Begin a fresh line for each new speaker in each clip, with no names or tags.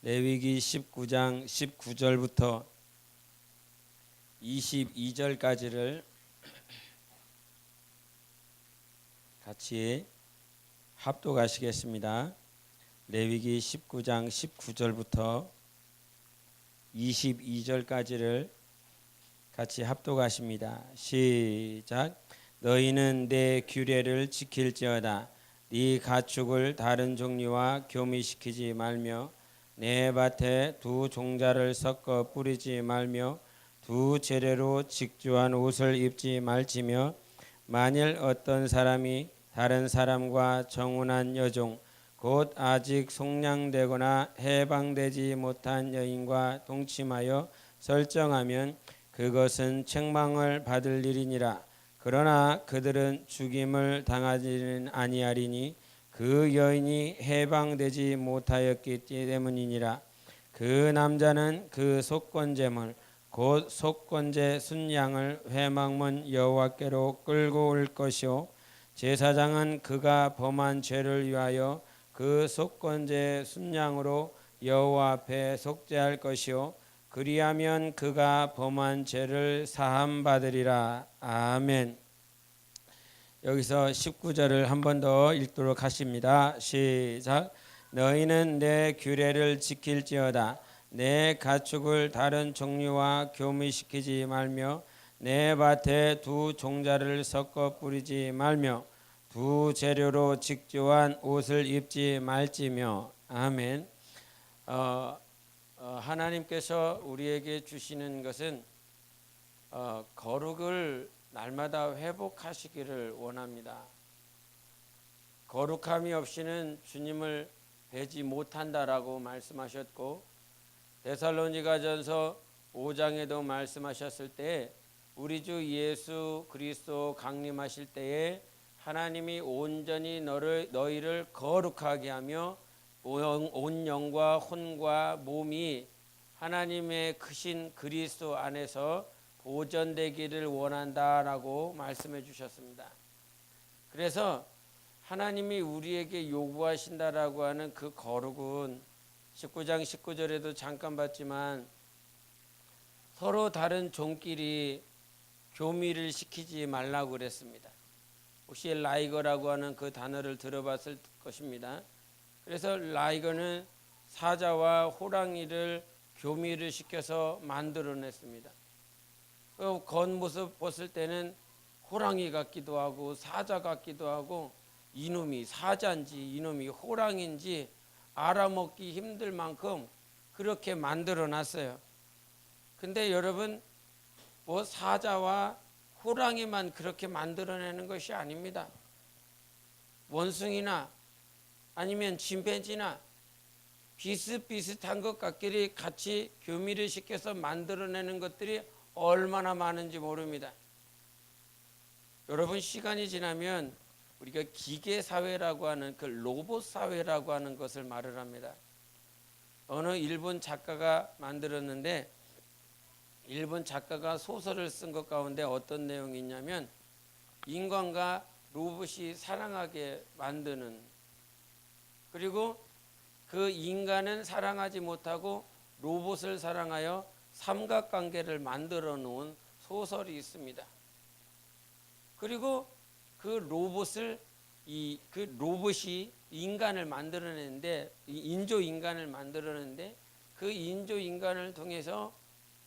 레위기 19장 19절부터 22절까지를 같이 합독하시겠습니다. 레위기 19장 19절부터 22절까지를 같이 합독하십니다. 시작. 너희는 내 규례를 지킬지어다. 네 가축을 다른 종류와 교미시키지 말며 내 밭에 두 종자를 섞어 뿌리지 말며 두 재래로 직주한 옷을 입지 말지며 만일 어떤 사람이 다른 사람과 정혼한 여종 곧 아직 속량되거나 해방되지 못한 여인과 동침하여 설정하면 그것은 책망을 받을 일이니라. 그러나 그들은 죽임을 당하지는 아니하리니 그 여인이 해방되지 못하였기 때문이니라. 그 남자는 그 속건제물 곧 속건제 순양을 회막문 여호와께로 끌고 올 것이요 제사장은 그가 범한 죄를 위하여 그 속건제 순양으로 여호와 앞에 속죄할 것이요 그리하면 그가 범한 죄를 사함 받으리라. 아멘. 여기서 19절을 한 번 더 읽도록 하십니다. 시작. 너희는 내 규례를 지킬지어다. 내 가축을 다른 종류와 교미시키지 말며 내 밭에 두 종자를 섞어 뿌리지 말며 두 재료로 직주한 옷을 입지 말지며. 아멘. 하나님께서 우리에게 주시는 것은 거룩을 날마다 회복하시기를 원합니다. 거룩함이 없이는 주님을 뵈지 못한다라고 말씀하셨고 데살로니가전서 5장에도 말씀하셨을 때 우리 주 예수 그리스도 강림하실 때에 하나님이 온전히 너희를 거룩하게 하며 온 영과 혼과 몸이 하나님의 크신 그리스도 안에서 보존되기를 원한다라고 말씀해 주셨습니다. 그래서 하나님이 우리에게 요구하신다라고 하는 그 거룩은 19장 19절에도 잠깐 봤지만 서로 다른 종끼리 교미를 시키지 말라고 그랬습니다. 혹시 라이거라고 하는 그 단어를 들어봤을 것입니다. 그래서 라이거는 사자와 호랑이를 교미를 시켜서 만들어냈습니다. 그 겉모습 봤을 때는 호랑이 같기도 하고 사자 같기도 하고 이놈이 사자인지 이놈이 호랑이인지 알아먹기 힘들 만큼 그렇게 만들어놨어요. 근데 여러분 뭐 사자와 호랑이만 그렇게 만들어내는 것이 아닙니다. 원숭이나 아니면 침팬지나 비슷비슷한 것 같기를 같이 교미를 시켜서 만들어내는 것들이 얼마나 많은지 모릅니다. 여러분 시간이 지나면 우리가 기계 사회라고 하는 그 로봇 사회라고 하는 것을 말을 합니다. 어느 일본 작가가 만들었는데 일본 작가가 소설을 쓴 것 가운데 어떤 내용이 있냐면 인간과 로봇이 사랑하게 만드는 그리고 그 인간은 사랑하지 못하고 로봇을 사랑하여 삼각관계를 만들어 놓은 소설이 있습니다. 그리고 그 로봇이 인간을 만들어내는데 인조 인간을 만들어내는데 그 인조 인간을 통해서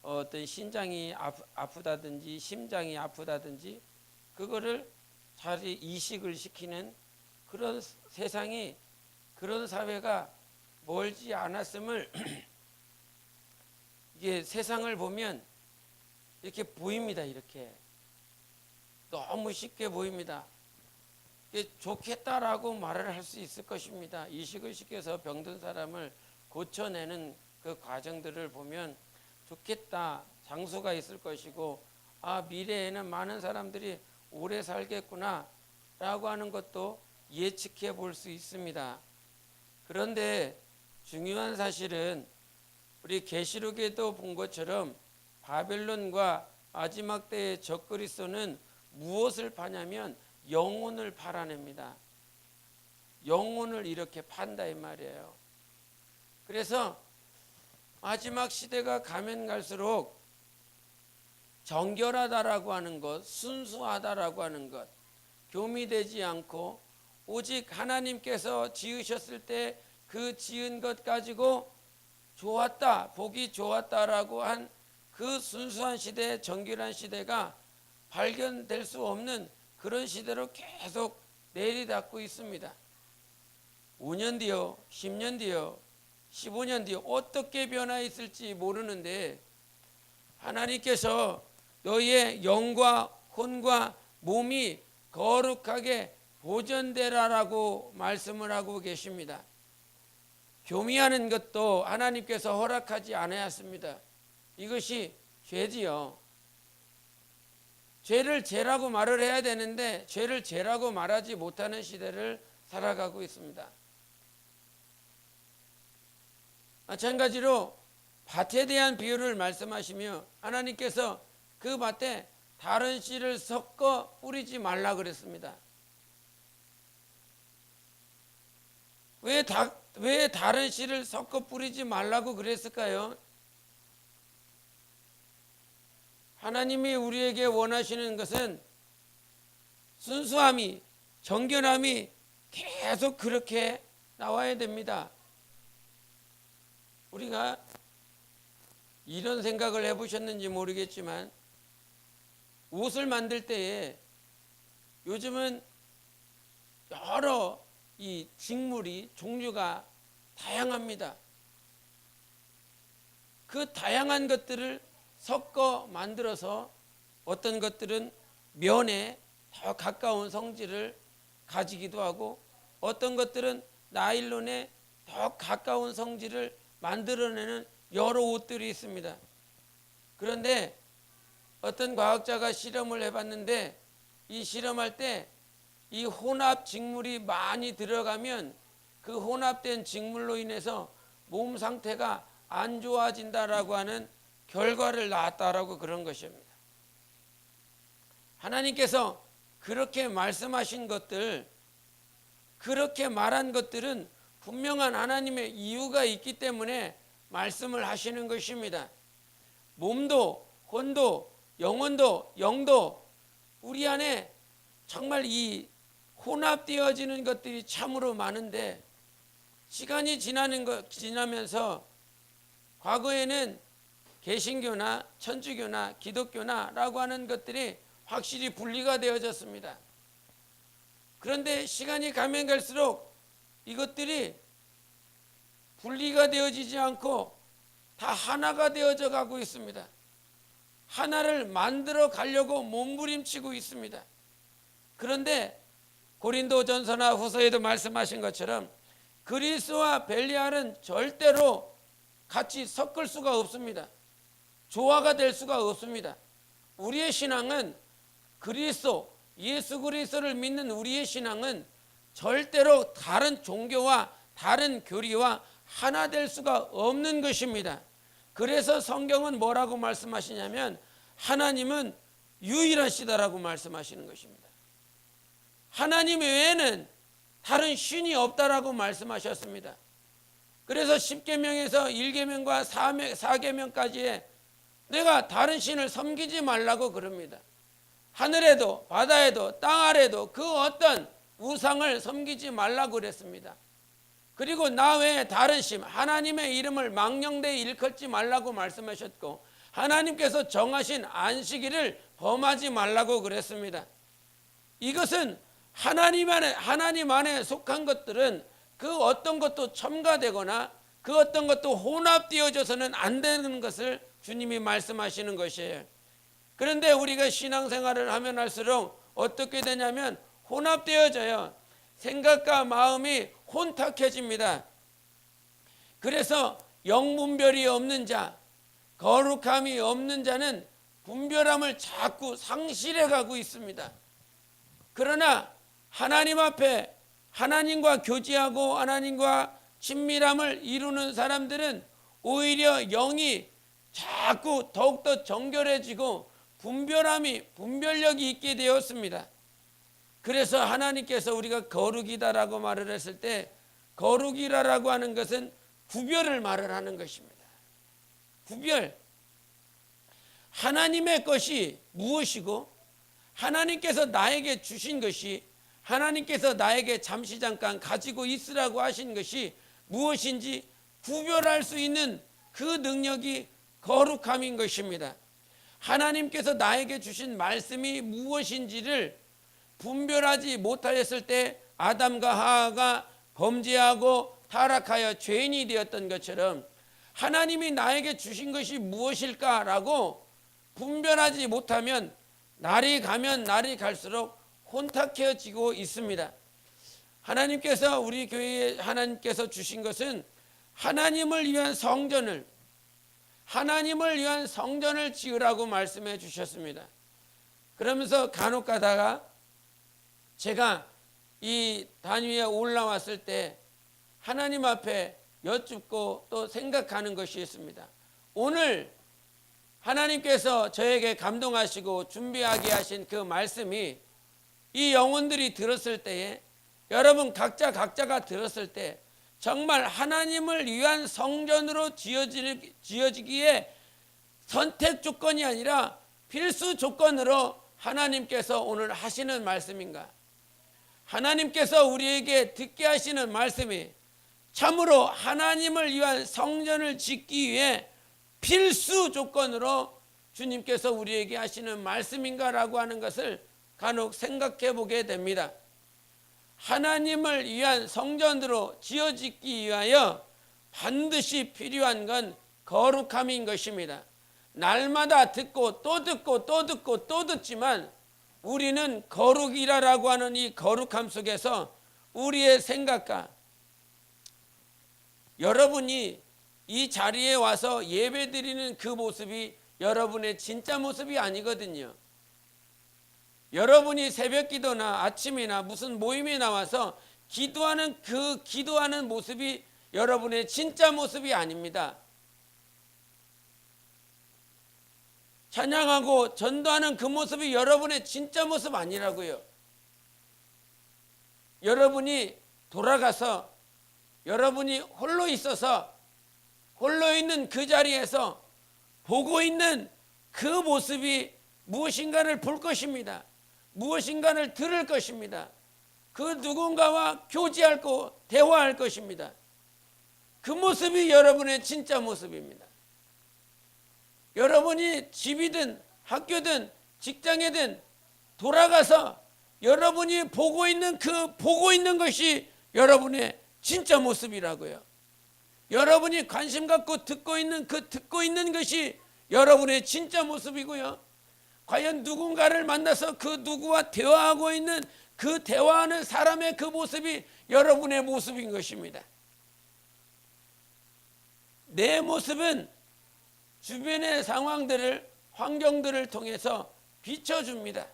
어떤 신장이 아프다든지 심장이 아프다든지 그거를 잘 이식을 시키는 그런 세상이 그런 사회가 멀지 않았음을 이게 세상을 보면 이렇게 보입니다. 이렇게 너무 쉽게 보입니다. 좋겠다라고 말을 할 수 있을 것입니다. 이식을 시켜서 병든 사람을 고쳐내는 그 과정들을 보면 좋겠다, 장수가 있을 것이고 미래에는 많은 사람들이 오래 살겠구나 라고 하는 것도 예측해 볼 수 있습니다. 그런데 중요한 사실은 우리 계시록에도 본 것처럼 바벨론과 마지막 때의 적그리스도는 무엇을 파냐면 영혼을 팔아냅니다. 영혼을 이렇게 판다 이 말이에요. 그래서 마지막 시대가 가면 갈수록 정결하다라고 하는 것, 순수하다라고 하는 것, 교미되지 않고 오직 하나님께서 지으셨을 때 그 지은 것 가지고 좋았다, 보기 좋았다라고 한 그 순수한 시대, 정결한 시대가 발견될 수 없는 그런 시대로 계속 내리닫고 있습니다. 5년 뒤요, 10년 뒤요, 15년 뒤요, 어떻게 변화 있을지 모르는데 하나님께서 너희의 영과 혼과 몸이 거룩하게 보존되라라고 말씀을 하고 계십니다. 교미하는 것도 하나님께서 허락하지 않으셨습니다. 이것이 죄지요. 죄를 죄라고 말을 해야 되는데 죄를 죄라고 말하지 못하는 시대를 살아가고 있습니다. 마찬가지로 밭에 대한 비유를 말씀하시며 하나님께서 그 밭에 다른 씨를 섞어 뿌리지 말라 그랬습니다. 왜 다른 씨를 섞어 뿌리지 말라고 그랬을까요? 하나님이 우리에게 원하시는 것은 순수함이, 정결함이 계속 그렇게 나와야 됩니다. 우리가 이런 생각을 해보셨는지 모르겠지만 옷을 만들 때에 요즘은 여러 이 직물이 종류가 다양합니다. 그 다양한 것들을 섞어 만들어서 어떤 것들은 면에 더 가까운 성질을 가지기도 하고 어떤 것들은 나일론에 더 가까운 성질을 만들어내는 여러 옷들이 있습니다. 그런데 어떤 과학자가 실험을 해봤는데 이 실험할 때 이 혼합 직물이 많이 들어가면 그 혼합된 직물로 인해서 몸 상태가 안 좋아진다라고 하는 결과를 낳았다라고 그런 것입니다. 하나님께서 그렇게 말씀하신 것들, 그렇게 말한 것들은 분명한 하나님의 이유가 있기 때문에 말씀을 하시는 것입니다. 몸도 혼도 영혼도 영도 우리 안에 정말 이 혼합되어지는 것들이 참으로 많은데 시간이 지나면서 과거에는 개신교나 천주교나 기독교나라고 하는 것들이 확실히 분리가 되어졌습니다. 그런데 시간이 가면 갈수록 이것들이 분리가 되어지지 않고 다 하나가 되어져 가고 있습니다. 하나를 만들어 가려고 몸부림치고 있습니다. 그런데 고린도전서나 후서에도 말씀하신 것처럼 그리스도와 벨리알은 절대로 같이 섞을 수가 없습니다. 조화가 될 수가 없습니다. 우리의 신앙은 그리스도, 예수 그리스도를 믿는 우리의 신앙은 절대로 다른 종교와 다른 교리와 하나 될 수가 없는 것입니다. 그래서 성경은 뭐라고 말씀하시냐면 하나님은 유일하시다라고 말씀하시는 것입니다. 하나님 외에는 다른 신이 없다라고 말씀하셨습니다. 그래서 10계명에서 1계명과 4계명까지에 내가 다른 신을 섬기지 말라고 그럽니다. 하늘에도 바다에도 땅 아래도 그 어떤 우상을 섬기지 말라고 그랬습니다. 그리고 나 외에 다른 신 하나님의 이름을 망령되이 일컫지 말라고 말씀하셨고 하나님께서 정하신 안식일을 범하지 말라고 그랬습니다. 이것은 하나님 안에 속한 것들은 그 어떤 것도 첨가되거나 그 어떤 것도 혼합되어져서는 안 되는 것을 주님이 말씀하시는 것이에요. 그런데 우리가 신앙생활을 하면 할수록 어떻게 되냐면 혼합되어져요. 생각과 마음이 혼탁해집니다. 그래서 영분별이 없는 자, 거룩함이 없는 자는 분별함을 자꾸 상실해 가고 있습니다. 그러나 하나님 앞에 하나님과 교제하고 하나님과 친밀함을 이루는 사람들은 오히려 영이 자꾸 더욱더 정결해지고 분별력이 있게 되었습니다. 그래서 하나님께서 우리가 거룩이다라고 말을 했을 때 거룩이라고 하는 것은 구별을 말을 하는 것입니다. 구별. 하나님의 것이 무엇이고 하나님께서 나에게 주신 것이, 하나님께서 나에게 잠시 잠깐 가지고 있으라고 하신 것이 무엇인지 구별할 수 있는 그 능력이 거룩함인 것입니다. 하나님께서 나에게 주신 말씀이 무엇인지를 분별하지 못하였을 때 아담과 하와가 범죄하고 타락하여 죄인이 되었던 것처럼, 하나님이 나에게 주신 것이 무엇일까라고 분별하지 못하면 날이 가면 날이 갈수록 혼탁해지고 있습니다. 하나님께서, 우리 교회에 하나님께서 주신 것은 하나님을 위한 성전을 지으라고 말씀해 주셨습니다. 그러면서 간혹 가다가 제가 이 단위에 올라왔을 때 하나님 앞에 여쭙고 또 생각하는 것이 있습니다. 오늘 하나님께서 저에게 감동하시고 준비하게 하신 그 말씀이 이 영혼들이 들었을 때에, 여러분 각자가 들었을 때 정말 하나님을 위한 성전으로 지어지기에 선택 조건이 아니라 필수 조건으로 하나님께서 오늘 하시는 말씀인가? 하나님께서 우리에게 듣게 하시는 말씀이 참으로 하나님을 위한 성전을 짓기 위해 필수 조건으로 주님께서 우리에게 하시는 말씀인가라고 하는 것을 간혹 생각해 보게 됩니다. 하나님을 위한 성전으로 지어짓기 위하여 반드시 필요한 건 거룩함인 것입니다. 날마다 듣고 또 듣고 또 듣고 또 듣지만 우리는 거룩이라고 하는 이 거룩함 속에서 우리의 생각과, 여러분이 이 자리에 와서 예배드리는 그 모습이 여러분의 진짜 모습이 아니거든요. 여러분이 새벽 기도나 아침이나 무슨 모임에 나와서 기도하는 그 기도하는 모습이 여러분의 진짜 모습이 아닙니다. 찬양하고 전도하는 그 모습이 여러분의 진짜 모습 아니라고요. 여러분이 돌아가서 여러분이 홀로 있어서 홀로 있는 그 자리에서 보고 있는 그 모습이 무엇인가를 볼 것입니다. 무엇인가를 들을 것입니다. 그 누군가와 교제하고 대화할 것입니다. 그 모습이 여러분의 진짜 모습입니다. 여러분이 집이든 학교든 직장이든 돌아가서 여러분이 보고 있는 그 보고 있는 것이 여러분의 진짜 모습이라고요. 여러분이 관심 갖고 듣고 있는 그 듣고 있는 것이 여러분의 진짜 모습이고요. 과연 누군가를 만나서 그 누구와 대화하고 있는 그 대화하는 사람의 그 모습이 여러분의 모습인 것입니다. 내 모습은 주변의 상황들을, 환경들을 통해서 비춰줍니다.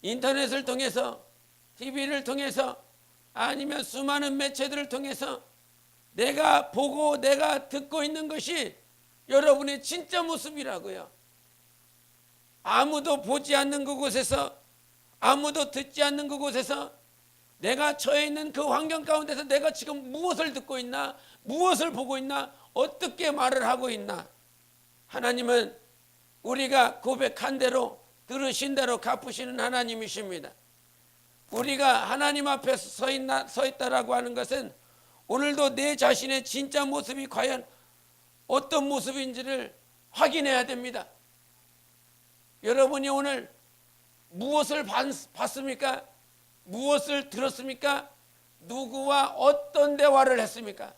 인터넷을 통해서, TV를 통해서, 아니면 수많은 매체들을 통해서 내가 보고 내가 듣고 있는 것이 여러분의 진짜 모습이라고요. 아무도 보지 않는 그곳에서, 아무도 듣지 않는 그곳에서 내가 처해 있는 그 환경 가운데서 내가 지금 무엇을 듣고 있나, 무엇을 보고 있나, 어떻게 말을 하고 있나. 하나님은 우리가 고백한 대로 들으신 대로 갚으시는 하나님이십니다. 우리가 하나님 앞에서 서 있다라고 하는 것은 오늘도 내 자신의 진짜 모습이 과연 어떤 모습인지를 확인해야 됩니다. 여러분이 오늘 무엇을 봤습니까? 무엇을 들었습니까? 누구와 어떤 대화를 했습니까?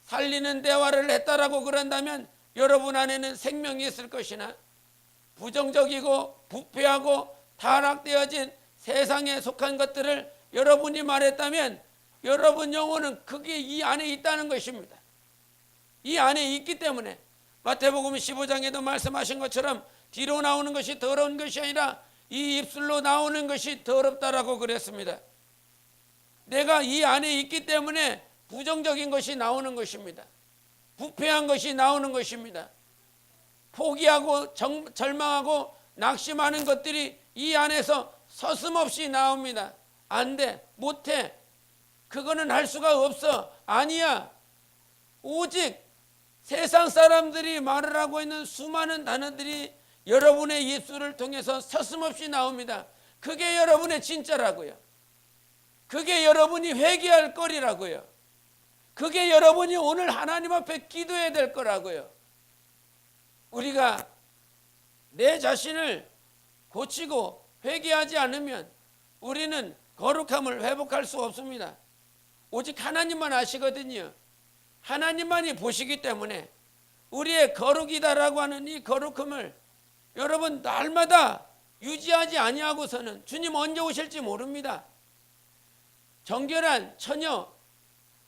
살리는 대화를 했다라고 그런다면 여러분 안에는 생명이 있을 것이나 부정적이고 부패하고 타락되어진 세상에 속한 것들을 여러분이 말했다면 여러분 영혼은 그게 이 안에 있다는 것입니다. 이 안에 있기 때문에 마태복음 15장에도 말씀하신 것처럼 뒤로 나오는 것이 더러운 것이 아니라 이 입술로 나오는 것이 더럽다라고 그랬습니다. 내가 이 안에 있기 때문에 부정적인 것이 나오는 것입니다. 부패한 것이 나오는 것입니다. 포기하고 절망하고 낙심하는 것들이 이 안에서 서슴없이 나옵니다. 안 돼, 못해, 그거는 할 수가 없어, 아니야. 오직 세상 사람들이 말을 하고 있는 수많은 단어들이 여러분의 입술을 통해서 서슴없이 나옵니다. 그게 여러분의 진짜라고요. 그게 여러분이 회개할 거리라고요. 그게 여러분이 오늘 하나님 앞에 기도해야 될 거라고요. 우리가 내 자신을 고치고 회개하지 않으면 우리는 거룩함을 회복할 수 없습니다. 오직 하나님만 아시거든요. 하나님만이 보시기 때문에 우리의 거룩이다라고 하는 이 거룩함을 여러분 날마다 유지하지 아니하고서는 주님 언제 오실지 모릅니다. 정결한 처녀,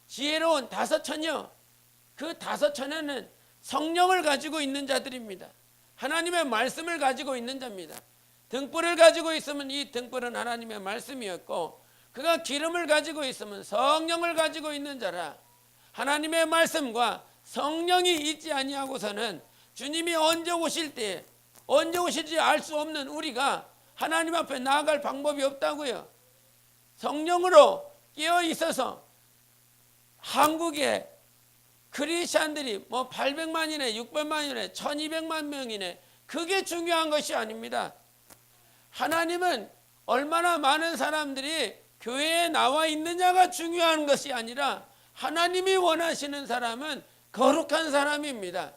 지혜로운 다섯 처녀, 그 다섯 처녀는 성령을 가지고 있는 자들입니다. 하나님의 말씀을 가지고 있는 자입니다. 등불을 가지고 있으면 이 등불은 하나님의 말씀이었고, 그가 기름을 가지고 있으면 성령을 가지고 있는 자라. 하나님의 말씀과 성령이 있지 아니하고서는 주님이 언제 오실 때, 언제 오실지 알 수 없는 우리가 하나님 앞에 나아갈 방법이 없다고요. 성령으로 깨어 있어서 한국에 크리스찬들이 800만이네 600만이네 1200만 명이네, 그게 중요한 것이 아닙니다. 하나님은 얼마나 많은 사람들이 교회에 나와 있느냐가 중요한 것이 아니라 하나님이 원하시는 사람은 거룩한 사람입니다.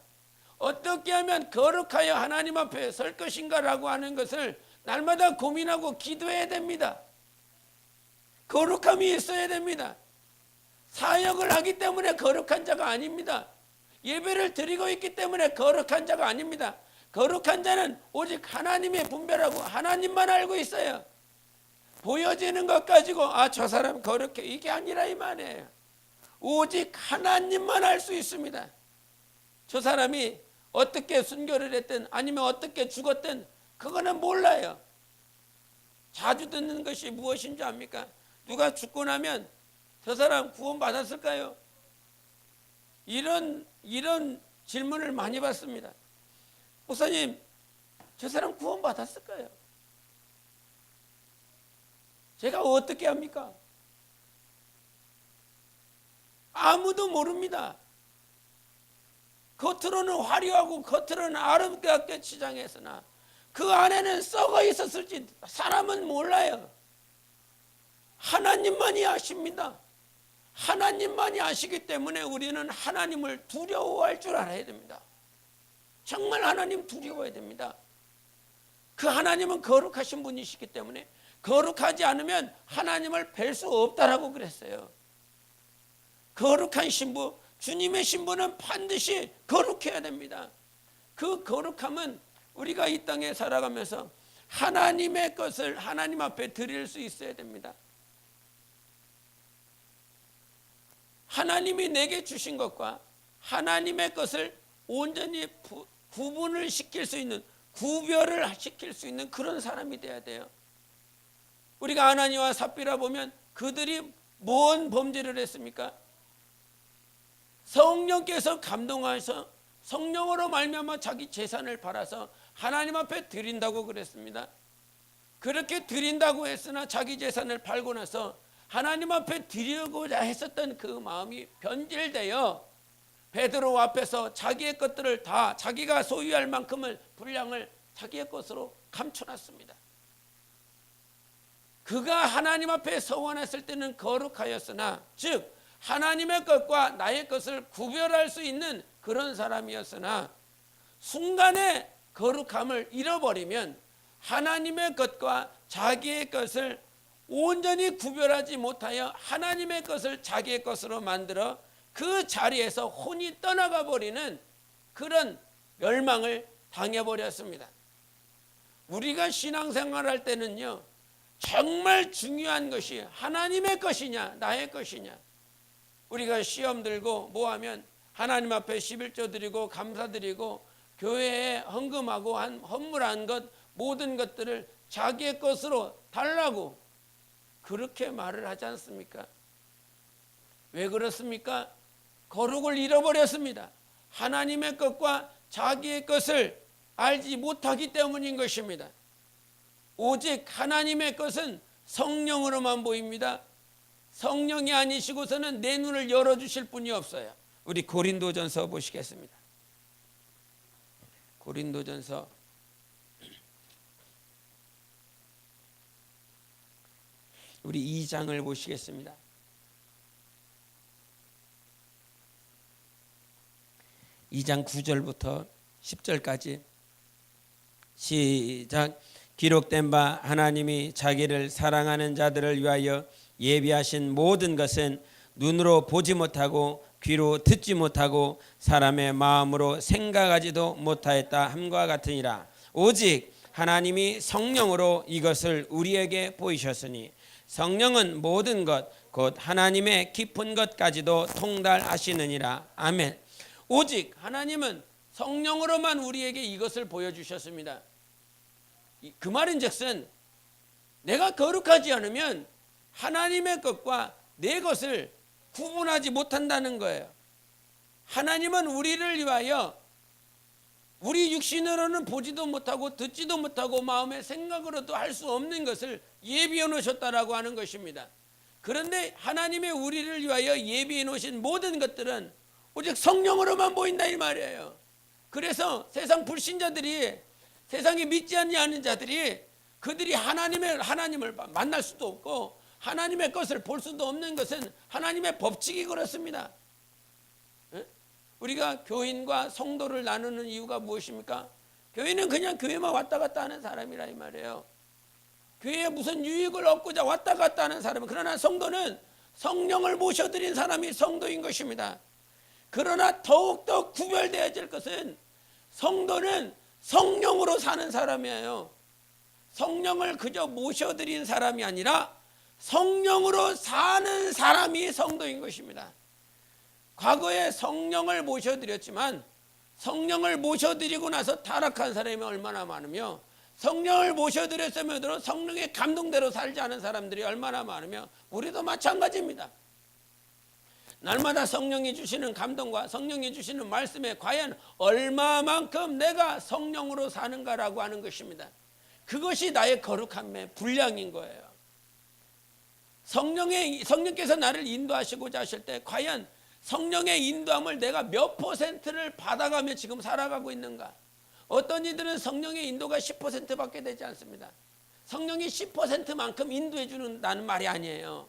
어떻게 하면 거룩하여 하나님 앞에 설 것인가라고 하는 것을 날마다 고민하고 기도해야 됩니다. 거룩함이 있어야 됩니다. 사역을 하기 때문에 거룩한 자가 아닙니다. 예배를 드리고 있기 때문에 거룩한 자가 아닙니다. 거룩한 자는 오직 하나님의 분별하고 하나님만 알고 있어요. 보여지는 것 가지고 저 사람 거룩해, 이게 아니라 이 말이에요. 오직 하나님만 알 수 있습니다. 저 사람이 어떻게 순교를 했든 아니면 어떻게 죽었든 그거는 몰라요. 자주 듣는 것이 무엇인지 압니까? 누가 죽고 나면 저 사람 구원 받았을까요? 이런 질문을 많이 받습니다. 목사님, 저 사람 구원 받았을까요? 제가 어떻게 합니까? 아무도 모릅니다. 겉으로는 화려하고 겉으로는 아름답게 치장했으나 그 안에는 썩어 있었을지 사람은 몰라요. 하나님만이 아십니다. 하나님만이 아시기 때문에 우리는 하나님을 두려워할 줄 알아야 됩니다. 정말 하나님 두려워해야 됩니다. 그 하나님은 거룩하신 분이시기 때문에 거룩하지 않으면 하나님을 뵐 수 없다라고 그랬어요. 거룩한 신부, 주님의 신부는 반드시 거룩해야 됩니다. 그 거룩함은 우리가 이 땅에 살아가면서 하나님의 것을 하나님 앞에 드릴 수 있어야 됩니다. 하나님이 내게 주신 것과 하나님의 것을 온전히 구분을 시킬 수 있는, 구별을 시킬 수 있는 그런 사람이 돼야 돼요. 우리가 아나니와 삽비라 보면 그들이 뭔 범죄를 했습니까? 성령께서 감동하셔서 성령으로 말미암아 자기 재산을 팔아서 하나님 앞에 드린다고 그랬습니다. 그렇게 드린다고 했으나 자기 재산을 팔고 나서 하나님 앞에 드리고자 했었던 그 마음이 변질되어 베드로 앞에서 자기의 것들을 다, 자기가 소유할 만큼을 분량을 자기의 것으로 감춰놨습니다. 그가 하나님 앞에 서원했을 때는 거룩하였으나, 즉 하나님의 것과 나의 것을 구별할 수 있는 그런 사람이었으나, 순간에 거룩함을 잃어버리면 하나님의 것과 자기의 것을 온전히 구별하지 못하여 하나님의 것을 자기의 것으로 만들어 그 자리에서 혼이 떠나가 버리는 그런 멸망을 당해버렸습니다. 우리가 신앙생활할 때는요, 정말 중요한 것이 하나님의 것이냐 나의 것이냐. 우리가 시험 들고 뭐하면 하나님 앞에 11조 드리고 감사드리고 교회에 헌금하고 한 헌물한 것, 모든 것들을 자기의 것으로 달라고 그렇게 말을 하지 않습니까? 왜 그렇습니까? 거룩을 잃어버렸습니다. 하나님의 것과 자기의 것을 알지 못하기 때문인 것입니다. 오직 하나님의 것은 성령으로만 보입니다. 성령이 아니시고서는 내 눈을 열어주실 분이 없어요. 우리 고린도전서 보시겠습니다. 고린도전서 우리 2장을 보시겠습니다. 2장 9절부터 10절까지 시작. 기록된 바 하나님이 자기를 사랑하는 자들을 위하여 예비하신 모든 것은 눈으로 보지 못하고 귀로 듣지 못하고 사람의 마음으로 생각하지도 못하였다 함과 같으니라. 오직 하나님이 성령으로 이것을 우리에게 보이셨으니 성령은 모든 것 곧 하나님의 깊은 것까지도 통달하시느니라. 아멘. 오직 하나님은 성령으로만 우리에게 이것을 보여주셨습니다. 그 말인즉슨 내가 거룩하지 않으면 하나님의 것과 내 것을 구분하지 못한다는 거예요. 하나님은 우리를 위하여 우리 육신으로는 보지도 못하고 듣지도 못하고 마음의 생각으로도 할 수 없는 것을 예비해 놓으셨다라고 하는 것입니다. 그런데 하나님의 우리를 위하여 예비해 놓으신 모든 것들은 오직 성령으로만 보인다 이 말이에요. 그래서 세상 불신자들이, 세상에 믿지 않는 자들이, 그들이 하나님을 만날 수도 없고 하나님의 것을 볼 수도 없는 것은 하나님의 법칙이 그렇습니다. 우리가 교인과 성도를 나누는 이유가 무엇입니까? 교인은 그냥 교회만 왔다 갔다 하는 사람이라 이 말이에요. 교회에 무슨 유익을 얻고자 왔다 갔다 하는 사람은, 그러나 성도는 성령을 모셔드린 사람이 성도인 것입니다. 그러나 더욱더 구별되어야 될 것은 성도는 성령으로 사는 사람이에요. 성령을 그저 모셔드린 사람이 아니라 성령으로 사는 사람이 성도인 것입니다. 과거에 성령을 모셔드렸지만 성령을 모셔드리고 나서 타락한 사람이 얼마나 많으며, 성령을 모셔드렸음에도 성령의 감동대로 살지 않은 사람들이 얼마나 많으며, 우리도 마찬가지입니다. 날마다 성령이 주시는 감동과 성령이 주시는 말씀에 과연 얼마만큼 내가 성령으로 사는가라고 하는 것입니다. 그것이 나의 거룩함의 분량인 거예요. 성령께서 나를 인도하시고자 하실 때 과연 성령의 인도함을 내가 몇 %를 받아가며 지금 살아가고 있는가? 어떤 이들은 성령의 인도가 10%밖에 되지 않습니다. 성령이 10%만큼 인도해 준다는 말이 아니에요.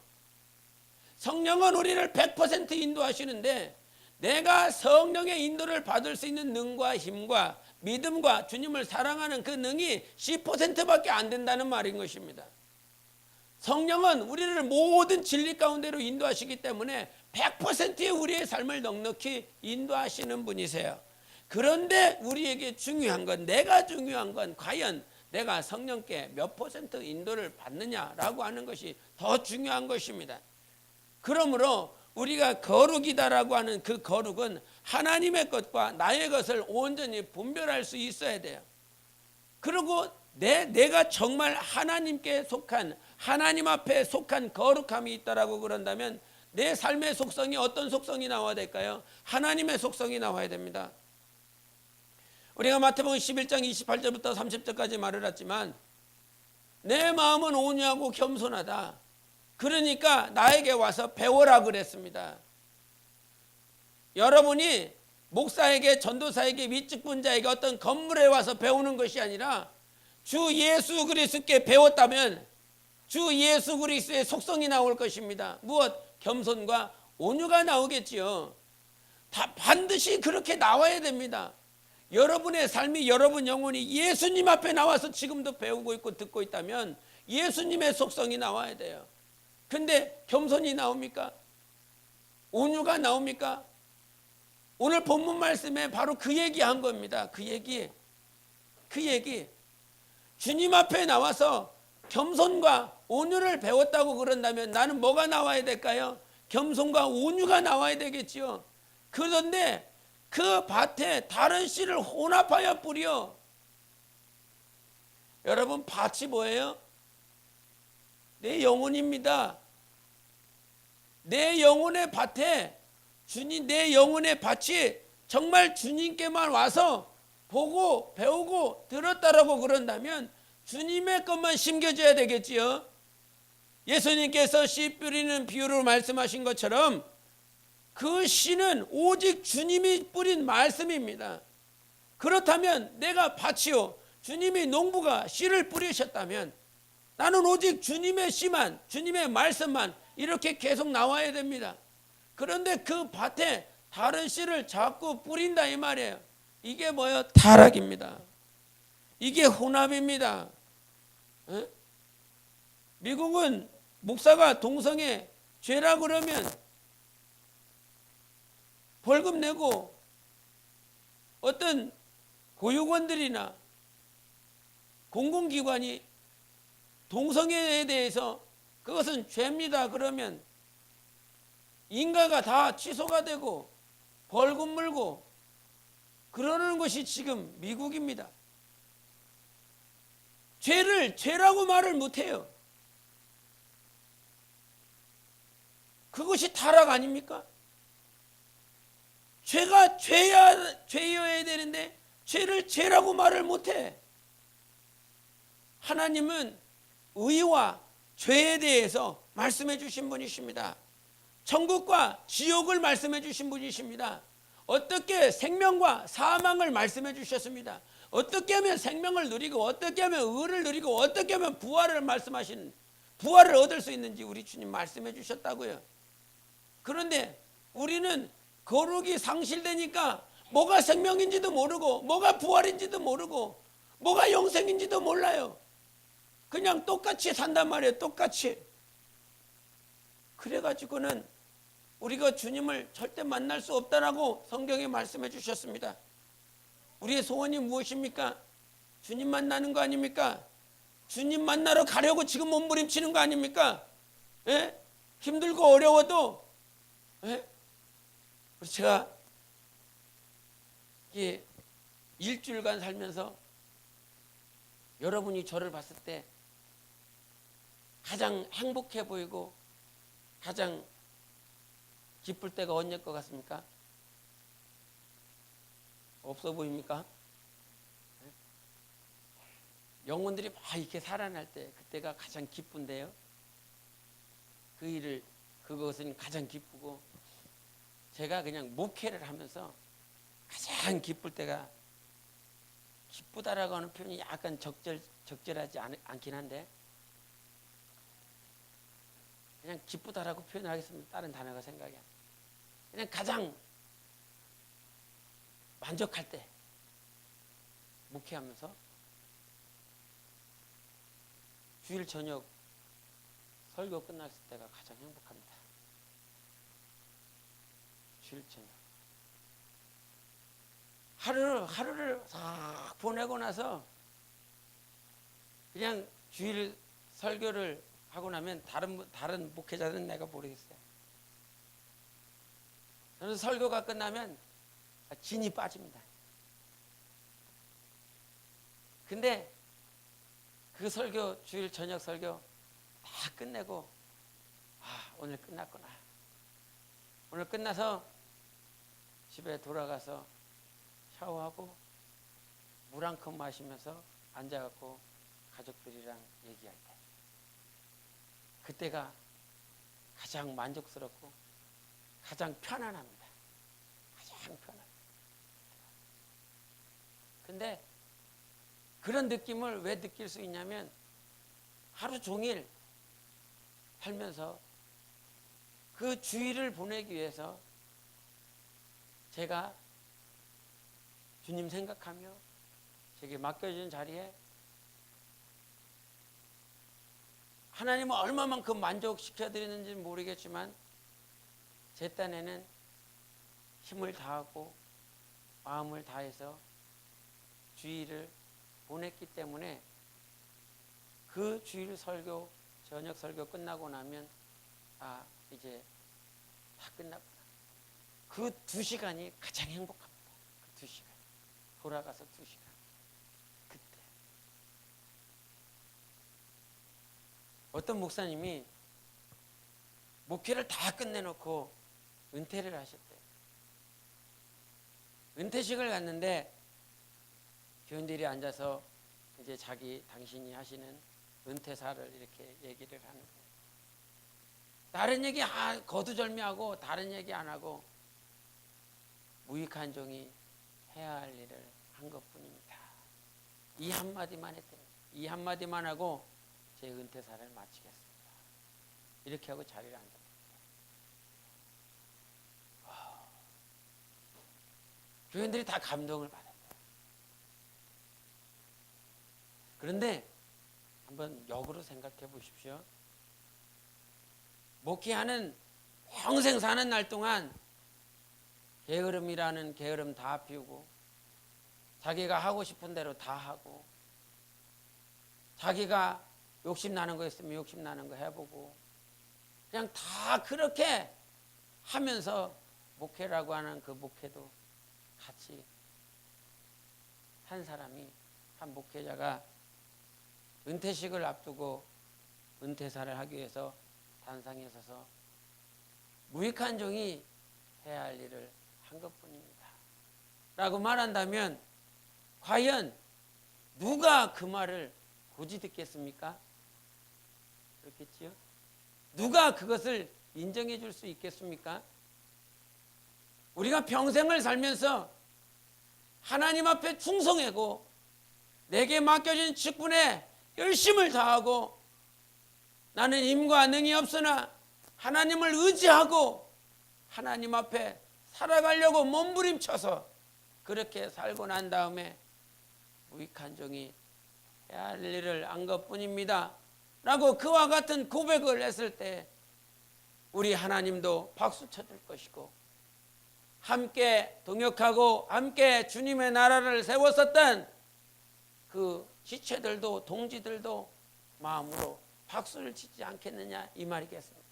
성령은 우리를 100% 인도하시는데 내가 성령의 인도를 받을 수 있는 능과 힘과 믿음과 주님을 사랑하는 그 능이 10%밖에 안 된다는 말인 것입니다. 성령은 우리를 모든 진리 가운데로 인도하시기 때문에 100%의 우리의 삶을 넉넉히 인도하시는 분이세요. 그런데 우리에게 중요한 건, 내가 중요한 건 과연 내가 성령께 몇 % 인도를 받느냐라고 하는 것이 더 중요한 것입니다. 그러므로 우리가 거룩이다라고 하는 그 거룩은 하나님의 것과 나의 것을 온전히 분별할 수 있어야 돼요. 그리고 내가 정말 하나님께 속한, 하나님 앞에 속한 거룩함이 있다라고 그런다면 내 삶의 속성이 어떤 속성이 나와야 될까요? 하나님의 속성이 나와야 됩니다. 우리가 마태복음 11장 28절부터 30절까지 말을 했지만 내 마음은 온유하고 겸손하다. 그러니까 나에게 와서 배워라 그랬습니다. 여러분이 목사에게, 전도사에게, 위직분자에게 어떤 건물에 와서 배우는 것이 아니라 주 예수 그리스도께 배웠다면 주 예수 그리스도의 속성이 나올 것입니다. 무엇? 겸손과 온유가 나오겠지요. 다 반드시 그렇게 나와야 됩니다. 여러분의 삶이, 여러분 영혼이 예수님 앞에 나와서 지금도 배우고 있고 듣고 있다면 예수님의 속성이 나와야 돼요. 근데 겸손이 나옵니까? 온유가 나옵니까? 오늘 본문 말씀에 바로 그 얘기한 겁니다. 그 얘기. 주님 앞에 나와서 겸손과 온유를 배웠다고 그런다면 나는 뭐가 나와야 될까요? 겸손과 온유가 나와야 되겠지요. 그런데 그 밭에 다른 씨를 혼합하여 뿌려. 여러분, 밭이 뭐예요? 내 영혼입니다. 내 영혼의 밭에 내 영혼의 밭이 정말 주님께만 와서 보고 배우고 들었다라고 그런다면 주님의 것만 심겨줘야 되겠지요. 예수님께서 씨 뿌리는 비유로 말씀하신 것처럼 그 씨는 오직 주님이 뿌린 말씀입니다. 그렇다면 내가 밭이요 주님이 농부가 씨를 뿌리셨다면 나는 오직 주님의 씨만, 주님의 말씀만 이렇게 계속 나와야 됩니다. 그런데 그 밭에 다른 씨를 자꾸 뿌린다 이 말이에요. 이게 뭐예요? 타락입니다. 이게 혼합입니다. 에? 미국은 목사가 동성애 죄라 그러면 벌금 내고 어떤 고육원들이나 공공기관이 동성애에 대해서 그것은 죄입니다 그러면 인가가 다 취소가 되고 벌금 물고 그러는 것이 지금 미국입니다. 죄를 죄라고 말을 못해요. 그것이 타락 아닙니까? 죄가 죄여야 되는데 죄를 죄라고 말을 못해. 하나님은 의와 죄에 대해서 말씀해 주신 분이십니다. 천국과 지옥을 말씀해 주신 분이십니다. 어떻게 생명과 사망을 말씀해 주셨습니다. 어떻게 하면 생명을 누리고 어떻게 하면 의를 누리고 어떻게 하면 부활을 말씀하시는 부활을 얻을 수 있는지 우리 주님 말씀해 주셨다고요. 그런데 우리는 거룩이 상실되니까 뭐가 생명인지도 모르고 뭐가 부활인지도 모르고 뭐가 영생인지도 몰라요. 그냥 똑같이 산단 말이에요. 똑같이. 그래가지고는 우리가 주님을 절대 만날 수 없다라고 성경에 말씀해 주셨습니다. 우리의 소원이 무엇입니까? 주님 만나는 거 아닙니까? 주님 만나러 가려고 지금 몸부림치는 거 아닙니까? 예? 힘들고 어려워도 예? 제가 이게 일주일간 살면서 여러분이 저를 봤을 때 가장 행복해 보이고 가장 기쁠 때가 언제일 것 같습니까? 없어 보입니까? 영혼들이 막 이렇게 살아날 때 그때가 가장 기쁜데요. 그것은 가장 기쁘고 제가 그냥 목회를 하면서 가장 기쁠 때가 기쁘다라고 하는 표현이 약간 적절하지 않긴 한데 그냥 기쁘다라고 표현하겠습니다. 다른 단어가 생각이 안 나요. 그냥 가장 만족할 때 목회하면서 주일 저녁 설교 끝났을 때가 가장 행복합니다. 주일 저녁 하루를 싹 보내고 나서 그냥 주일 설교를 하고 나면 다른 목회자들은 내가 모르겠어요. 저는 설교가 끝나면 진이 빠집니다. 근데 그 설교 주일 저녁 설교 다 끝내고 오늘 끝났구나. 오늘 끝나서 집에 돌아가서 샤워하고 물 한 컵 마시면서 앉아갖고 가족들이랑 얘기할 때 그때가 가장 만족스럽고 가장 편안합니다. 가장 편안합니다. 근데 그런 느낌을 왜 느낄 수 있냐면 하루 종일 살면서 그 주일을 보내기 위해서 제가 주님 생각하며 제게 맡겨진 자리에 하나님을 얼마만큼 만족시켜드리는지는 모르겠지만 제 딴에는 힘을 다하고 마음을 다해서 주일을 보냈기 때문에 그 주일 설교 저녁 설교 끝나고 나면 이제 다 끝났구나. 그 2시간이 가장 행복합니다. 그 2시간 돌아가서 2시간 그때 어떤 목사님이 목회를 다 끝내놓고 은퇴를 하셨대요. 은퇴식을 갔는데 교인들이 앉아서 이제 당신이 하시는 은퇴사를 이렇게 얘기를 하는 거예요. 다른 얘기 거두절미하고 다른 얘기 안 하고 무익한 종이 해야 할 일을 한 것뿐입니다. 이 한마디만 했대요. 이 한마디만 하고 제 은퇴사를 마치겠습니다. 이렇게 하고 자리를 앉았습니다. 교인들이 다 감동을 받았어요. 그런데 한번 역으로 생각해 보십시오. 목회하는 평생 사는 날 동안 게으름이라는 게으름 다 피우고 자기가 하고 싶은 대로 다 하고 자기가 욕심나는 거 있으면 욕심나는 거 해보고 그냥 다 그렇게 하면서 목회라고 하는 그 목회도 같이 한 사람이, 한 목회자가 은퇴식을 앞두고 은퇴사를 하기 위해서 단상에 서서 무익한 종이 해야 할 일을 한 것뿐입니다 라고 말한다면 과연 누가 그 말을 고지 듣겠습니까? 그렇겠지요? 누가 그것을 인정해 줄 수 있겠습니까? 우리가 평생을 살면서 하나님 앞에 충성하고 내게 맡겨진 직분에 열심을 다하고 나는 힘과 능이 없으나 하나님을 의지하고 하나님 앞에 살아가려고 몸부림쳐서 그렇게 살고 난 다음에 무익한 종이 해야 할 일을 한 것뿐입니다 라고 그와 같은 고백을 했을 때 우리 하나님도 박수 쳐줄 것이고 함께 동역하고 함께 주님의 나라를 세웠었던 그 지체들도 동지들도 마음으로 박수를 치지 않겠느냐 이 말이겠습니다.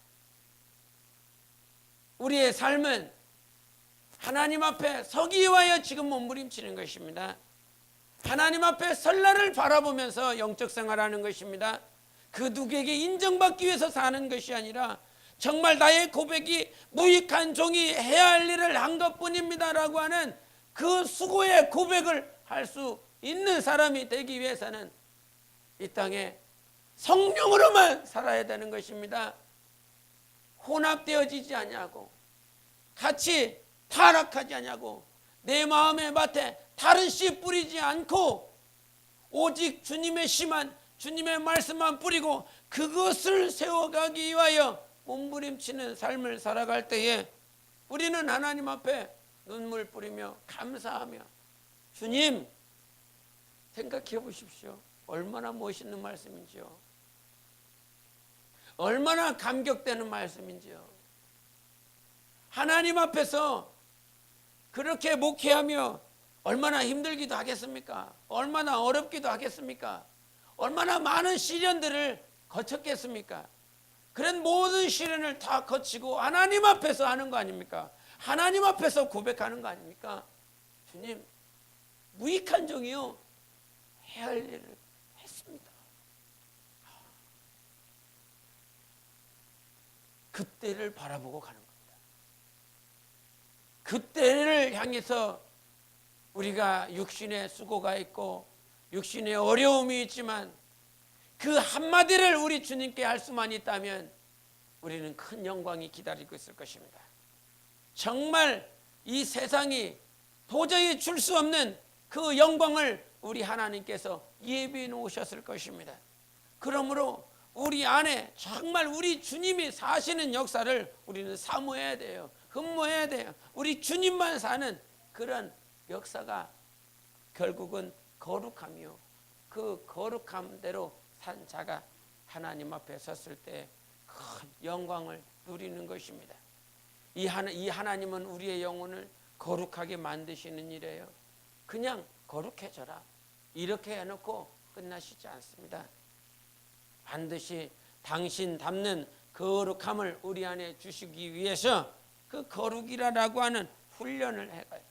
우리의 삶은 하나님 앞에 서기 위하여 지금 몸부림치는 것입니다. 하나님 앞에 설날을 바라보면서 영적 생활하는 것입니다. 그 누구에게 인정받기 위해서 사는 것이 아니라 정말 나의 고백이 무익한 종이 해야 할 일을 한 것뿐입니다 라고 하는 그 수고의 고백을 할 수 있는 사람이 되기 위해서는 이 땅에 성령으로만 살아야 되는 것입니다. 혼합되어지지 않냐고, 같이 타락하지 않냐고, 내 마음의 밭에 다른 씨 뿌리지 않고 오직 주님의 씨만, 주님의 말씀만 뿌리고 그것을 세워가기 위하여 몸부림치는 삶을 살아갈 때에 우리는 하나님 앞에 눈물 뿌리며 감사하며 주님 생각해 보십시오. 얼마나 멋있는 말씀인지요. 얼마나 감격되는 말씀인지요. 하나님 앞에서 그렇게 목회하며 얼마나 힘들기도 하겠습니까? 얼마나 어렵기도 하겠습니까? 얼마나 많은 시련들을 거쳤겠습니까? 그런 모든 시련을 다 거치고 하나님 앞에서 하는 거 아닙니까? 하나님 앞에서 고백하는 거 아닙니까? 주님, 무익한 종이요 해야 할 일을 했습니다. 그때를 바라보고 가는 겁니다. 그때를 향해서 우리가 육신의 수고가 있고 육신의 어려움이 있지만 그 한마디를 우리 주님께 할 수만 있다면 우리는 큰 영광이 기다리고 있을 것입니다. 정말 이 세상이 도저히 줄 수 없는 그 영광을 우리 하나님께서 예비해 놓으셨을 것입니다. 그러므로 우리 안에 정말 우리 주님이 사시는 역사를 우리는 사모해야 돼요. 흠모해야 돼요. 우리 주님만 사는 그런 역사가 결국은 거룩함이요. 그 거룩함대로 산 자가 하나님 앞에 섰을 때 큰 영광을 누리는 것입니다. 이 하나님은 우리의 영혼을 거룩하게 만드시는 일이에요. 그냥 거룩해져라 이렇게 해놓고 끝나시지 않습니다. 반드시 당신 닮는 거룩함을 우리 안에 주시기 위해서 그 거룩이라고 하는 훈련을 해가요.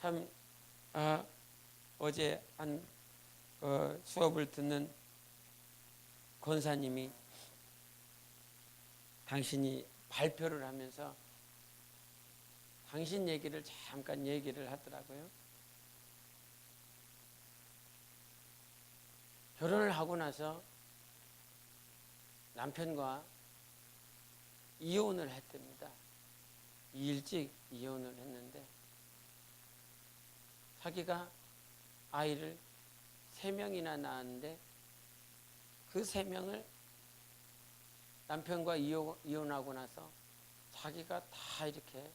참 어제 한 수업을 듣는 권사님이 당신이 발표를 하면서 당신 얘기를 잠깐 얘기를 하더라고요. 결혼을 하고 나서 남편과 이혼을 했답니다. 일찍 이혼을 했는데 자기가 아이를 3명이나 낳았는데 그 3명을 남편과 이혼하고 나서 자기가 다 이렇게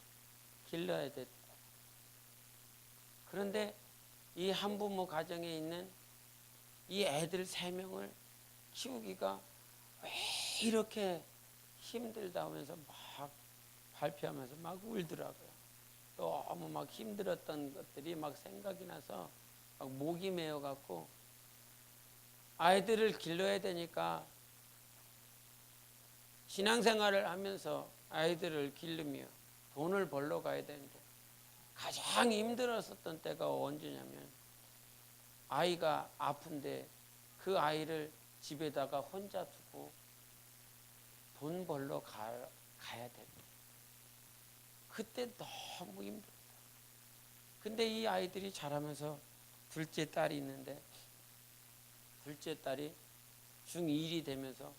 길러야 됐다. 그런데 이 한부모 가정에 있는 이 애들 3명을 키우기가 왜 이렇게 힘들다 하면서 막 발표하면서 막 울더라고요. 너무 막 힘들었던 것들이 막 생각이 나서 막 목이 메어 갖고 아이들을 길러야 되니까 신앙생활을 하면서 아이들을 기르며 돈을 벌러 가야 되는데 가장 힘들었었던 때가 언제냐면 아이가 아픈데 그 아이를 집에다가 혼자 두고 돈 벌러 가야 될 때. 그때 너무 힘들었다. 근데 이 아이들이 자라면서 둘째 딸이 있는데 둘째 딸이 중1이 되면서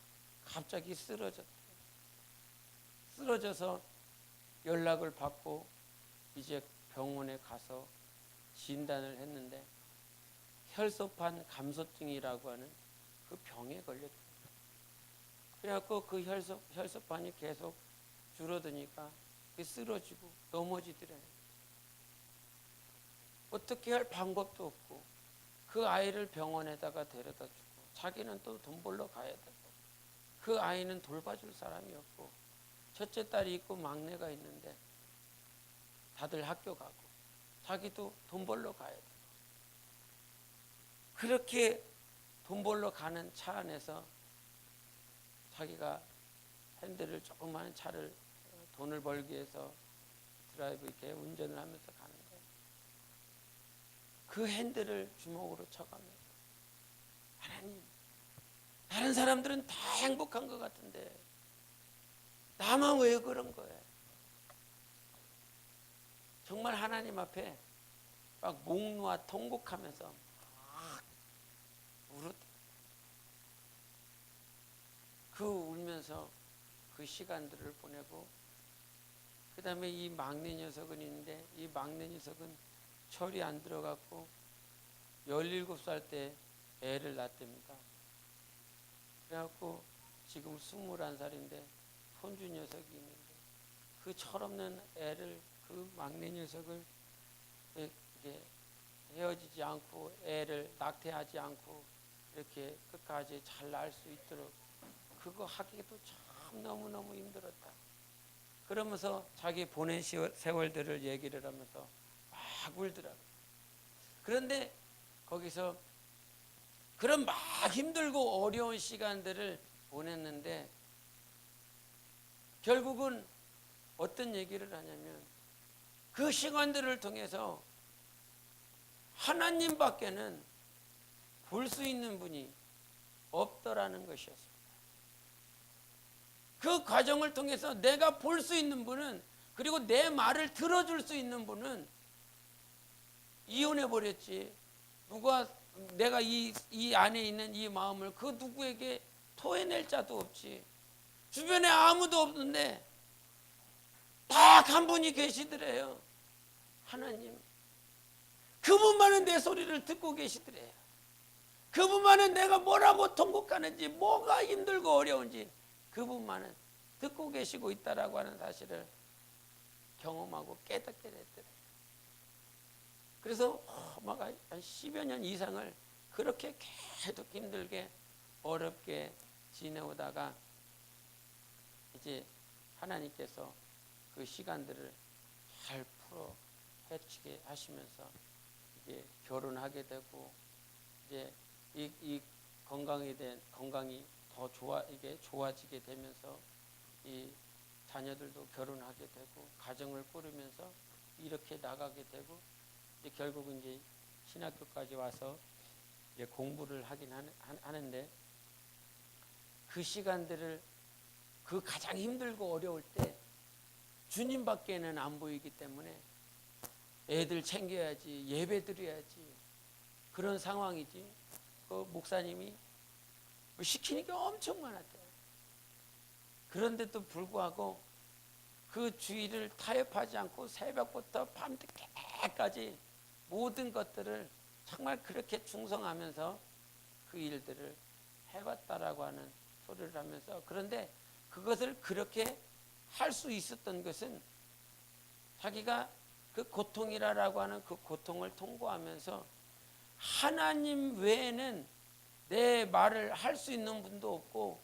갑자기 쓰러졌대요. 쓰러져서 연락을 받고 이제 병원에 가서 진단을 했는데 혈소판 감소증이라고 하는 그 병에 걸렸대요. 그래갖고 그 혈소판이 계속 줄어드니까 쓰러지고 넘어지더래요. 어떻게 할 방법도 없고 그 아이를 병원에다가 데려다 주고 자기는 또 돈 벌러 가야 되고 그 아이는 돌봐줄 사람이 없고 첫째 딸이 있고 막내가 있는데 다들 학교 가고 자기도 돈 벌러 가야 되고 그렇게 돈 벌러 가는 차 안에서 자기가 핸들을 조그마한 차를 돈을 벌기 위해서 드라이브 이렇게 운전을 하면서 가는데 그 핸들을 주먹으로 쳐가면서 하나님, 다른 사람들은 다 행복한 것 같은데 나만 왜 그런 거예요? 정말 하나님 앞에 막 목 놓아 통곡하면서 막 울었다. 그 울면서 그 시간들을 보내고 그 다음에 이 막내 녀석은 있는데 이 막내 녀석은 철이 안 들어갔고 17살 때 애를 낳답니다. 그래갖고 지금 21살인데 손주 녀석이 있는데 그 철없는 애를 그 막내 녀석을 이렇게 헤어지지 않고 애를 낙태하지 않고 이렇게 끝까지 잘 낳을 수 있도록 그거 하기도 참 너무너무 힘들었다. 그러면서 자기 보낸 세월들을 얘기를 하면서 막 울더라고요. 그런데 거기서 그런 막 힘들고 어려운 시간들을 보냈는데 결국은 어떤 얘기를 하냐면 그 시간들을 통해서 하나님밖에는 볼 수 있는 분이 없더라는 것이었습니다. 그 과정을 통해서 내가 볼 수 있는 분은 그리고 내 말을 들어줄 수 있는 분은 이혼해 버렸지. 누가 내가 이 안에 있는 이 마음을 그 누구에게 토해낼 자도 없지. 주변에 아무도 없는데 딱 한 분이 계시더래요. 하나님. 그분만은 내 소리를 듣고 계시더래요. 그분만은 내가 뭐라고 통곡하는지 뭐가 힘들고 어려운지 그분만은 듣고 계시고 있다라고 하는 사실을 경험하고 깨닫게 됐더래요. 그래서 막 한 10여 년 이상을 그렇게 계속 힘들게 어렵게 지내오다가 이제 하나님께서 그 시간들을 잘 풀어 헤치게 하시면서 이제 결혼하게 되고 이제 이 건강이 더 좋아지게 되면서 이 자녀들도 결혼하게 되고 가정을 꾸리면서 이렇게 나가게 되고 이제 결국은 이제 신학교까지 와서 이제 공부를 하긴 하는데 그 시간들을 그 가장 힘들고 어려울 때 주님밖에는 안 보이기 때문에 애들 챙겨야지 예배 드려야지 그런 상황이지. 그 목사님이 시키는 게 엄청 많았대요. 그런데도 불구하고 그 주의를 타협하지 않고 새벽부터 밤늦게까지 모든 것들을 정말 그렇게 충성하면서 그 일들을 해왔다라고 하는 소리를 하면서, 그런데 그것을 그렇게 할 수 있었던 것은 자기가 그 고통이라고 하는 그 고통을 통과하면서 하나님 외에는 내 말을 할 수 있는 분도 없고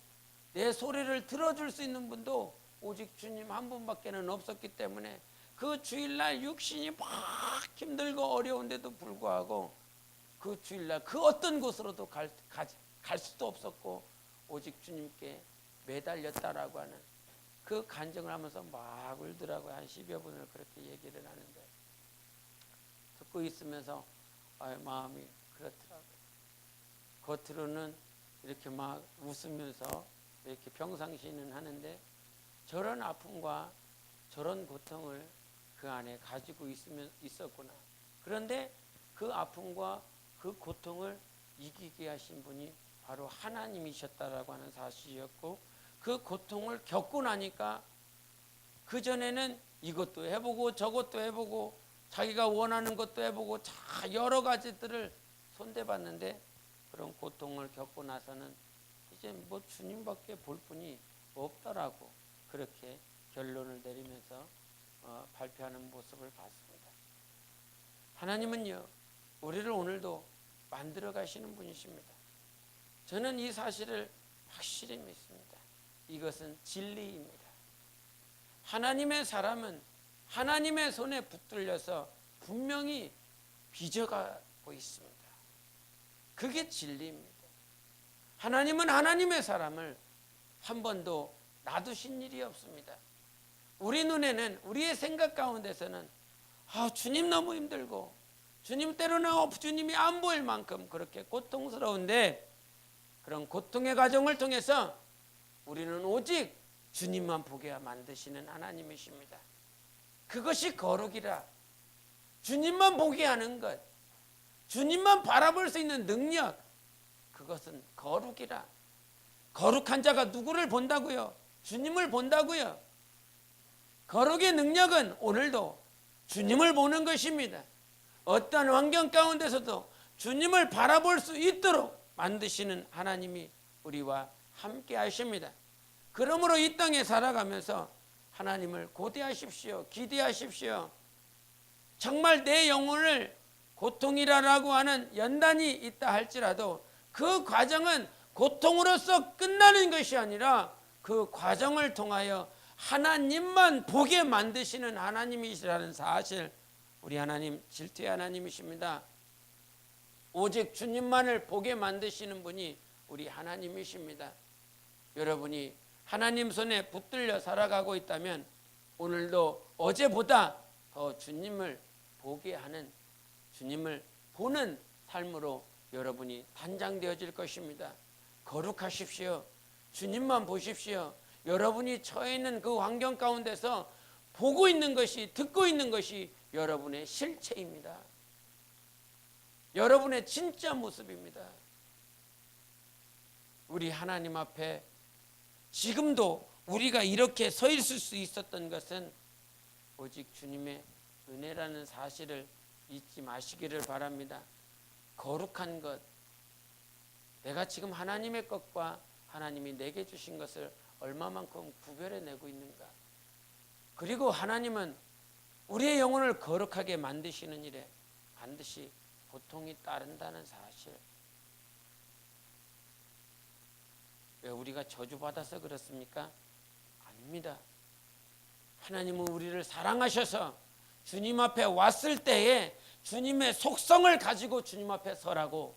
내 소리를 들어줄 수 있는 분도 오직 주님 한 분밖에는 없었기 때문에 그 주일날 육신이 막 힘들고 어려운데도 불구하고 그 주일날 그 어떤 곳으로도 갈 수도 없었고 오직 주님께 매달렸다라고 하는 그 간증을 하면서 막 울더라고요. 한 10여 분을 그렇게 얘기를 하는데 듣고 있으면서 마음이 그렇더라고요. 겉으로는 이렇게 막 웃으면서 이렇게 평상시는 하는데 저런 아픔과 저런 고통을 그 안에 가지고 있었구나. 그런데 그 아픔과 그 고통을 이기게 하신 분이 바로 하나님이셨다라고 하는 사실이었고, 그 고통을 겪고 나니까 그전에는 이것도 해보고 저것도 해보고 자기가 원하는 것도 해보고 자 여러 가지들을 손대봤는데 그런 고통을 겪고 나서는 이제 뭐 주님밖에 볼 분이 없더라고, 그렇게 결론을 내리면서 발표하는 모습을 봤습니다. 하나님은요 우리를 오늘도 만들어 가시는 분이십니다. 저는 이 사실을 확실히 믿습니다. 이것은 진리입니다. 하나님의 사람은 하나님의 손에 붙들려서 분명히 빚어가고 있습니다. 그게 진리입니다. 하나님은 하나님의 사람을 한 번도 놔두신 일이 없습니다. 우리 눈에는, 우리의 생각 가운데서는 주님 너무 힘들고 주님 때로는 주님이 안 보일 만큼 그렇게 고통스러운데, 그런 고통의 과정을 통해서 우리는 오직 주님만 보게 만드시는 하나님이십니다. 그것이 거룩이라. 주님만 보게 하는 것, 주님만 바라볼 수 있는 능력, 그것은 거룩이라. 거룩한 자가 누구를 본다고요? 주님을 본다고요. 거룩의 능력은 오늘도 주님을 보는 것입니다. 어떠한 환경 가운데서도 주님을 바라볼 수 있도록 만드시는 하나님이 우리와 함께 하십니다. 그러므로 이 땅에 살아가면서 하나님을 고대하십시오. 기대하십시오. 정말 내 영혼을 고통이라고 하는 연단이 있다 할지라도 그 과정은 고통으로서 끝나는 것이 아니라 그 과정을 통하여 하나님만 보게 만드시는 하나님이시라는 사실, 우리 하나님 질투의 하나님이십니다. 오직 주님만을 보게 만드시는 분이 우리 하나님이십니다. 여러분이 하나님 손에 붙들려 살아가고 있다면 오늘도 어제보다 더 주님을 보게 하는, 주님을 보는 삶으로 여러분이 단장되어질 것입니다. 거룩하십시오. 주님만 보십시오. 여러분이 처해 있는 그 환경 가운데서 보고 있는 것이, 듣고 있는 것이 여러분의 실체입니다. 여러분의 진짜 모습입니다. 우리 하나님 앞에 지금도 우리가 이렇게 서 있을 수 있었던 것은 오직 주님의 은혜라는 사실을 잊지 마시기를 바랍니다. 거룩한 것, 내가 지금 하나님의 것과 하나님이 내게 주신 것을 얼마만큼 구별해내고 있는가. 그리고 하나님은 우리의 영혼을 거룩하게 만드시는 일에 반드시 고통이 따른다는 사실. 왜 우리가 저주받아서 그렇습니까? 아닙니다. 하나님은 우리를 사랑하셔서 주님 앞에 왔을 때에 주님의 속성을 가지고 주님 앞에 서라고,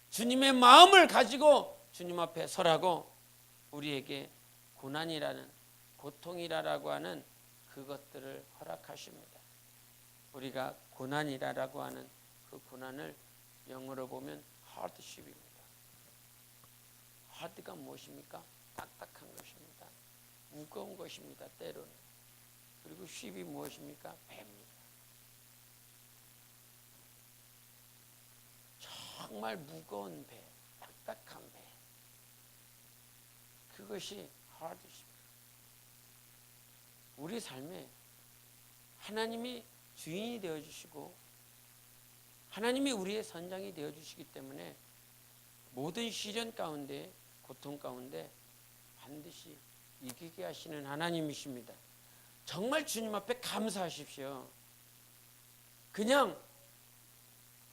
주님의 마음을 가지고 주님 앞에 서라고 우리에게 고난이라는, 고통이라고 하는 그것들을 허락하십니다. 우리가 고난이라고 하는 그 고난을 영어로 보면 hardship입니다. hard가 무엇입니까? 딱딱한 것입니다. 무거운 것입니다. 때로는. 그리고 ship이 무엇입니까? 배입니다. 정말 무거운 배, 딱딱한 배. 그것이 도와주십니다. 우리 삶에 하나님이 주인이 되어주시고 하나님이 우리의 선장이 되어주시기 때문에 모든 시련 가운데, 고통 가운데 반드시 이기게 하시는 하나님이십니다. 정말 주님 앞에 감사하십시오. 그냥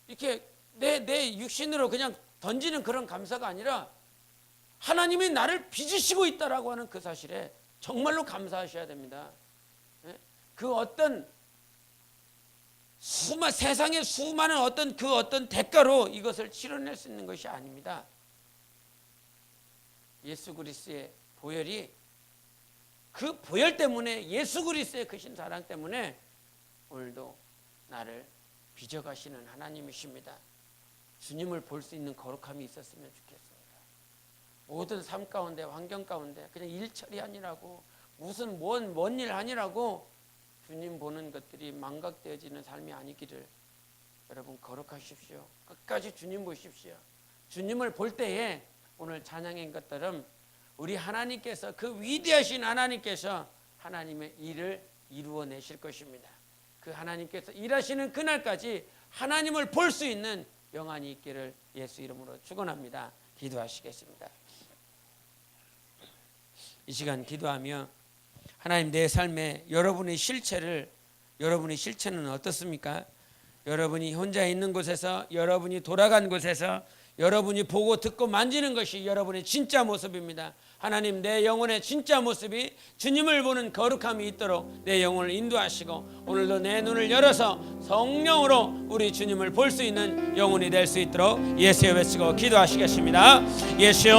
이렇게 내 육신으로 그냥 던지는 그런 감사가 아니라 하나님이 나를 빚으시고 있다라고 하는 그 사실에 정말로 감사하셔야 됩니다. 그 어떤 세상의 수많은 어떤 대가로 이것을 치러낼 수 있는 것이 아닙니다. 예수 그리스도의 보혈이, 그 보혈 때문에, 예수 그리스도의 크신 사랑 때문에 오늘도 나를 빚어가시는 하나님이십니다. 주님을 볼 수 있는 거룩함이 있었으면 좋겠습니다. 모든 삶 가운데, 환경 가운데 그냥 일 처리하니라고, 무슨 뭔 일 하니라고 주님 보는 것들이 망각되어지는 삶이 아니기를 여러분 거룩하십시오. 끝까지 주님 보십시오. 주님을 볼 때에 오늘 찬양한 것처럼 우리 하나님께서, 그 위대하신 하나님께서 하나님의 일을 이루어내실 것입니다. 그 하나님께서 일하시는 그날까지 하나님을 볼 수 있는 영안이 있기를 예수 이름으로 축원합니다. 기도하시겠습니다. 이 시간 기도하며 하나님, 내 삶에 여러분의 실체는 어떻습니까? 여러분이 혼자 있는 곳에서, 여러분이 돌아간 곳에서 여러분이 보고 듣고 만지는 것이 여러분의 진짜 모습입니다. 하나님, 내 영혼의 진짜 모습이 주님을 보는 거룩함이 있도록 내 영혼을 인도하시고 오늘도 내 눈을 열어서 성령으로 우리 주님을 볼 수 있는 영혼이 될 수 있도록 예수의 외치고 기도하시겠습니다. 예수여.